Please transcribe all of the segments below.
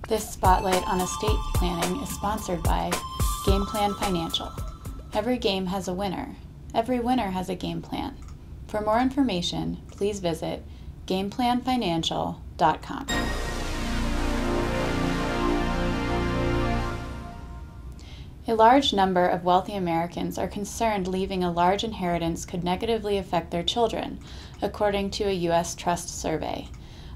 This spotlight on estate planning is sponsored by Game Plan Financial. Every game has a winner. Every winner has a game plan. For more information, please visit gameplanfinancial.com. A large number of wealthy Americans are concerned leaving a large inheritance could negatively affect their children, according to a U.S. Trust survey.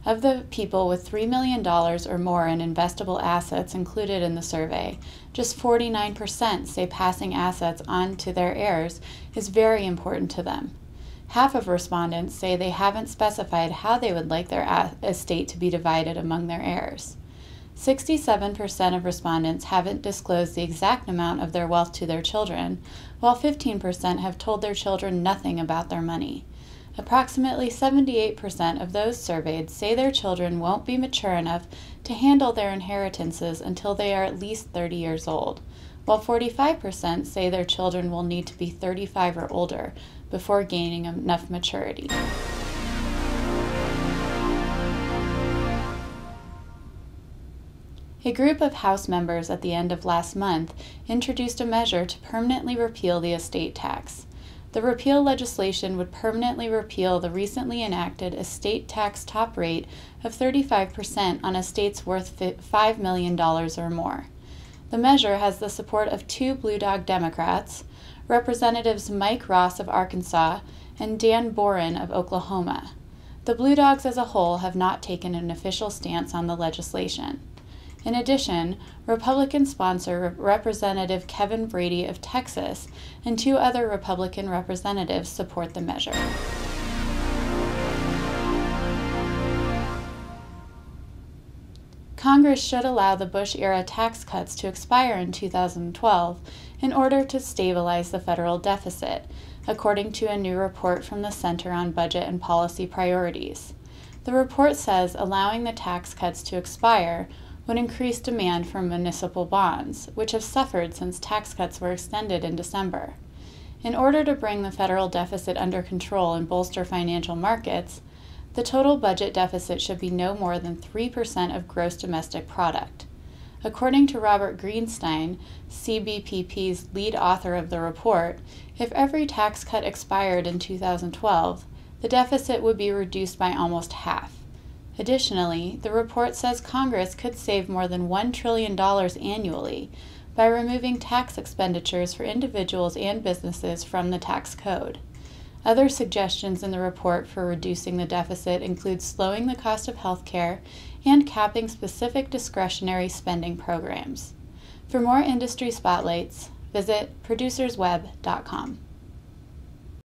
Of the people with $3 million or more in investable assets included in the survey, just 49% say passing assets on to their heirs is very important to them. Half of respondents say they haven't specified how they would like their estate to be divided among their heirs. 67% of respondents haven't disclosed the exact amount of their wealth to their children, while 15% have told their children nothing about their money. Approximately 78% of those surveyed say their children won't be mature enough to handle their inheritances until they are at least 30 years old, while 45% say their children will need to be 35 or older before gaining enough maturity. A group of House members at the end of last month introduced a measure to permanently repeal the estate tax. The repeal legislation would permanently repeal the recently enacted estate tax top rate of 35% on estates worth $5 million or more. The measure has the support of two Blue Dog Democrats, Representatives Mike Ross of Arkansas and Dan Boren of Oklahoma. The Blue Dogs as a whole have not taken an official stance on the legislation. In addition, Republican sponsor Representative Kevin Brady of Texas and two other Republican representatives support the measure. Congress should allow the Bush-era tax cuts to expire in 2012 in order to stabilize the federal deficit, according to a new report from the Center on Budget and Policy Priorities. The report says allowing the tax cuts to expire would increase demand for municipal bonds, which have suffered since tax cuts were extended in December. In order to bring the federal deficit under control and bolster financial markets, the total budget deficit should be no more than 3% of gross domestic product. According to Robert Greenstein, CBPP's lead author of the report, if every tax cut expired in 2012, the deficit would be reduced by almost half. Additionally, the report says Congress could save more than $1 trillion annually by removing tax expenditures for individuals and businesses from the tax code. Other suggestions in the report for reducing the deficit include slowing the cost of health care and capping specific discretionary spending programs. For more industry spotlights, visit producersweb.com.